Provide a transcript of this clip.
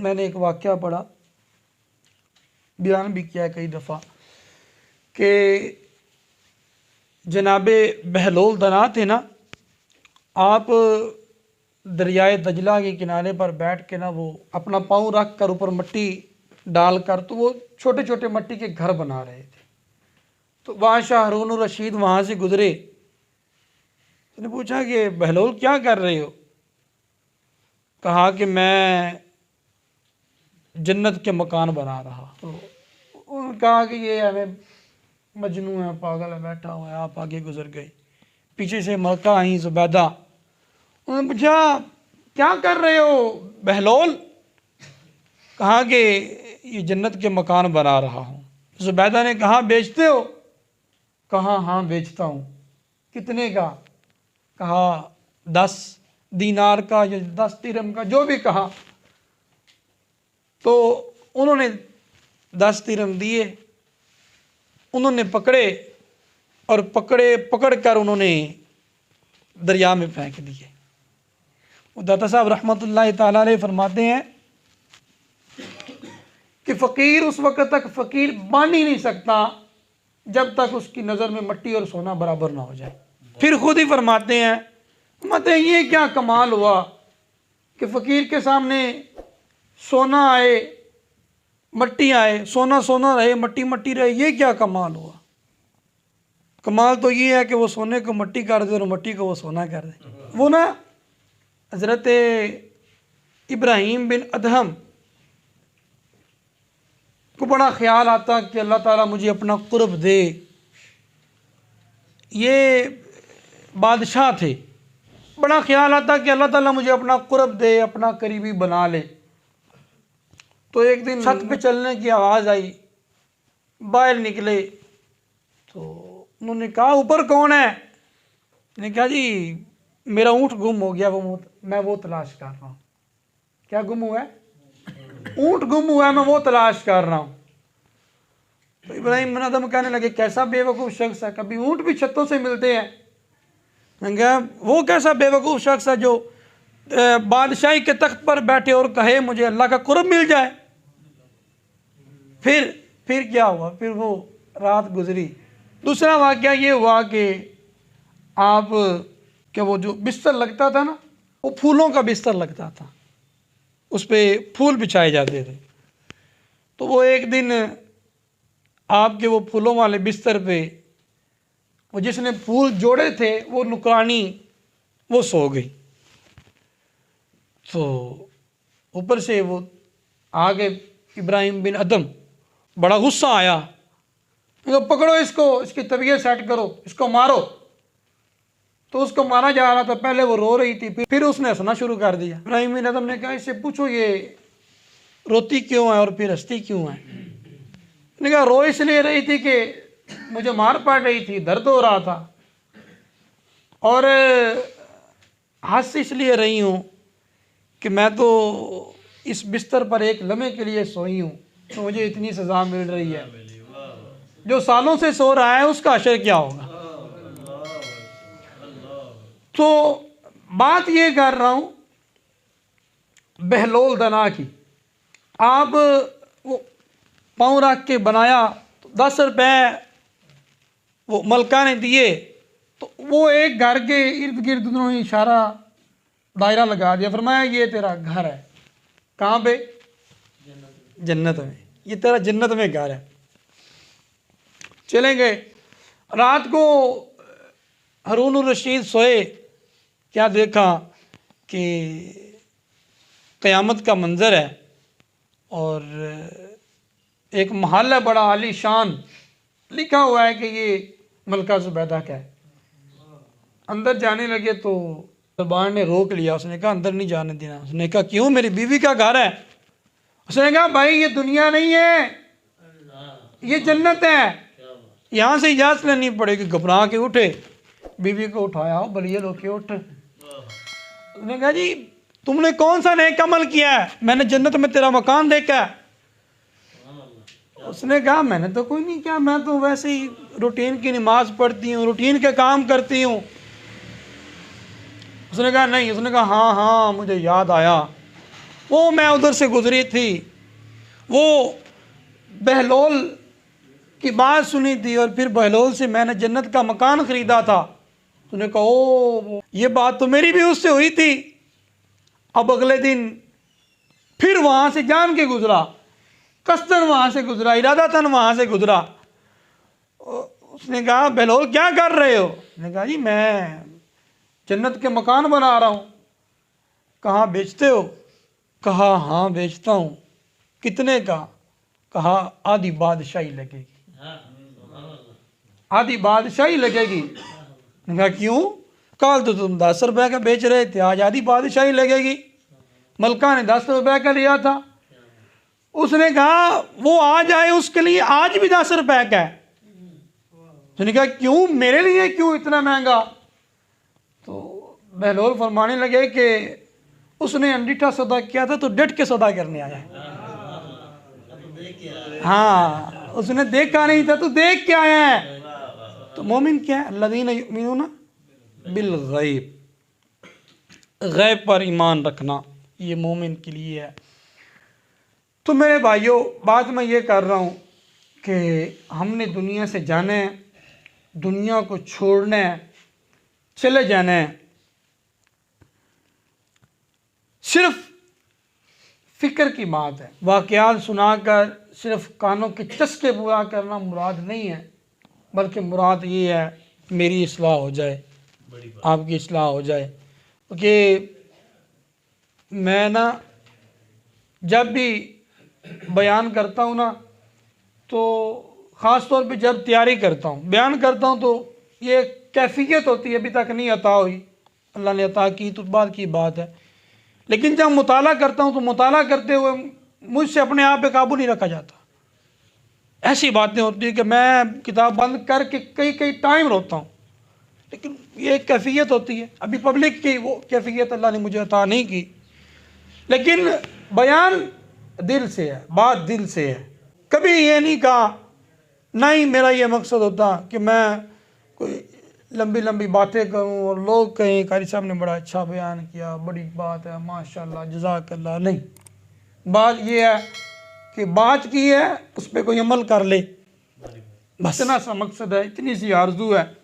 मैंने एक वाक़या पढ़ा, बयान भी किया कई दफ़ा, कि जनाबे बहलोल दना थे ना, आप दरियाए दजला के किनारे पर बैठ के ना वो अपना पाँव रख कर ऊपर मिट्टी डाल कर तो वो छोटे छोटे मिट्टी के घर बना रहे थे। तो बादशाह हारून रशीद वहाँ से गुजरे, उसने पूछा कि बहलोल क्या कर रहे हो? कहा कि मैं जन्नत के मकान बना रहा। तो उन्होंने कहा कि ये हमें मजनू है, पागल है, बैठा हुआ है। आप आगे गुजर गए, पीछे से मलका आई जुबैदा। उन्होंने पूछा क्या कर रहे हो बहलोल? कहा कि ये जन्नत के मकान बना रहा हूँ। जुबैदा ने कहा बेचते हो? कहा हाँ बेचता हूँ। कितने का? कहा 10 दीनार का या 10 तिरम का, जो भी कहा। तो उन्होंने 10 तिरम दिए, उन्होंने पकड़े और पकड़ कर उन्होंने दरिया में फेंक दिए। दाता साहब रहमतुल्लाह ताला अलैह फरमाते हैं कि फ़कीर उस वक़्त तक फ़कीर बन ही नहीं सकता जब तक उसकी नज़र में मिट्टी और सोना बराबर ना हो जाए। फिर खुद ही फरमाते हैं ये क्या कमाल हुआ कि फ़कीर के सामने सोना आए, मिट्टी आए, सोना सोना रहे, मट्टी मट्टी रहे, ये क्या कमाल हुआ? कमाल तो ये है कि वो सोने को मट्टी कर दे और मट्टी को वो सोना कर दे। वो ना हज़रत इब्राहीम बिन अदहम को बड़ा ख्याल आता कि अल्लाह ताला मुझे अपना कुर्ब दे। ये बादशाह थे, बड़ा ख्याल आता कि अल्लाह ताला मुझे अपना कुर्ब दे, अपना करीबी बना ले। तो एक दिन छत पे चलने की आवाज़ आई, बाहर निकले तो उन्होंने कहा ऊपर कौन है? ने कहा जी मेरा ऊँट गुम हो गया, मैं वो तलाश कर रहा हूँ। क्या गुम हुआ है? ऊँट गुम हुआ है, मैं वो तलाश कर रहा हूँ। तो इब्राहीम बिन अदहम कहने लगे कैसा बेवकूफ़ शख्स है, कभी ऊँट भी छतों से मिलते हैं। मैंने कहा वो कैसा बेवकूफ़ शख्स है जो बादशाही के तख्त पर बैठे और कहे मुझे अल्लाह का कुर्ब मिल जाए। फिर क्या हुआ? फिर वो रात गुजरी। दूसरा वाक़या ये हुआ कि आप क्या वो जो बिस्तर लगता था ना, वो फूलों का बिस्तर लगता था, उस पर फूल बिछाए जाते थे। तो वो एक दिन आपके वो फूलों वाले बिस्तर पे वो जिसने फूल जोड़े थे वो नुकरानी वो सो गई। तो ऊपर से वो आगे इब्राहीम बिन अदम, बड़ा गुस्सा आया, तो पकड़ो इसको, इसकी तबीयत सेट करो, इसको मारो। तो उसको मारा जा रहा था, पहले वो रो रही थी, फिर उसने हंसना शुरू कर दिया। इब्राहीम बिन अदम ने कहा इससे पूछो ये रोती क्यों है और फिर हंसती क्यों है? उसने कहा रो इसलिए रही थी कि मुझे मार पड़ रही थी, दर्द हो रहा था, और हंस इसलिए रही हूँ कि मैं तो इस बिस्तर पर एक लम्हे के लिए सोई हूँ तो मुझे इतनी सज़ा मिल रही है, जो सालों से सो रहा है उसका अशर क्या होगा। तो बात ये कर रहा हूँ बहलोल दना की। आप वो पाँव रख के बनाया, तो 10 रुपये वो मलका ने दिए, तो वो एक घर के इर्द गिर्द उन्होंने इशारा दायरा लगा दिया, फरमाया ये तेरा घर है। कहाँ पे? जन्नत में। ये तेरा जन्नत में घर है। चले गए। रात को हारून रशीद सोए, क्या देखा कि क़यामत का मंज़र है और एक महल है बड़ा आलीशान, लिखा हुआ है कि ये मलका ज़ुबैदा का है। अंदर जाने लगे तो दरबार ने रोक लिया, उसने कहा अंदर नहीं जाने देना। उसने कहा क्यों? मेरी बीवी का घर है। उसने कहा भाई ये दुनिया नहीं है, ये जन्नत है, यहाँ से इजाज़त लेनी पड़ेगी। घबरा के उठे, बीवी को उठाया, बलिए लोके उठ। उसने कहा जी तुमने कौन सा नेक अमल किया है? मैंने जन्नत में तेरा मकान देखा है। उसने कहा मैंने तो कोई नहीं किया, मैं तो वैसे ही रूटीन की नमाज पढ़ती हूँ, रूटीन के काम करती हूँ। उसने कहा नहीं। उसने कहा हाँ हाँ मुझे याद आया, वो मैं उधर से गुजरी थी, वो बहलोल की बात सुनी थी और फिर बहलोल से मैंने जन्नत का मकान ख़रीदा था। तूने कहा ओ ये बात तो मेरी भी उससे हुई थी। अब अगले दिन फिर वहाँ से जान के गुजरा, कसदन वहाँ से गुजरा, इरादतन वहाँ से गुजरा। उसने कहा बहलोल क्या कर रहे हो? उसने कहा जी मैं जन्नत के मकान बना रहा हूँ। कहाँ बेचते हो? कहा हाँ बेचता हूँ। कितने का? कहा आधी बादशाही लगेगी, आधी बादशाही लगेगी। मैंने कहा क्यों? कल तो तुम 10 रुपए का बेच रहे थे, आज आधी बादशाही लगेगी। मलका ने 10 रुपए का लिया था। उसने कहा वो आज आए उसके लिए आज भी 10 रुपए का है। उसने कहा क्यों, मेरे लिए क्यों इतना महंगा? तो बहलोल फरमाने लगे कि उसने अंगीठा सौदा किया था तो डट के सौदा करने आया है। हाँ उसने देखा नहीं था तो देख के आया है। तो मोमिन क्या है? अल्लज़ीना युमिनूना बिल गैब, गैब पर ईमान रखना ये मोमिन के लिए है। तो मेरे भाइयों बात मैं ये कर रहा हूँ कि हमने दुनिया से जाना है, दुनिया को छोड़ना है, चले जाना है। सिर्फ फ़िक्र की बात है, वाक़यात सुनाकर सिर्फ कानों के चस्के पूरा करना मुराद नहीं है, बल्कि मुराद ये है मेरी इस्लाह हो जाए, आपकी इस्लाह हो जाए। क्योंकि मैं ना जब भी बयान करता हूँ ना, तो ख़ास तौर पे जब तैयारी करता हूँ, बयान करता हूँ, तो ये कैफियत होती है, अभी तक नहीं अता हुई, अल्लाह ने अता की तो बाद की बात है। लेकिन जब मुताला करता हूँ तो मुताला करते हुए मुझसे अपने आप पे काबू नहीं रखा जाता। ऐसी बातें होती हैं कि मैं किताब बंद करके कई कई टाइम रोता हूँ। लेकिन ये एक कैफियत होती है, अभी पब्लिक की वो कैफियत अल्लाह ने मुझे अता नहीं की। लेकिन बयान दिल से है, बात दिल से है। कभी ये नहीं कहा, नहीं मेरा ये मकसद होता कि मैं कोई लंबी लंबी बातें करूं और लोग कहें कारी साहब ने बड़ा अच्छा बयान किया, बड़ी बात है, माशाल्लाह जज़ाकल्लाह। नहीं, बात ये है कि बात की है उस पर कोई अमल कर ले, बस इतना सा मकसद है, इतनी सी आरजू है।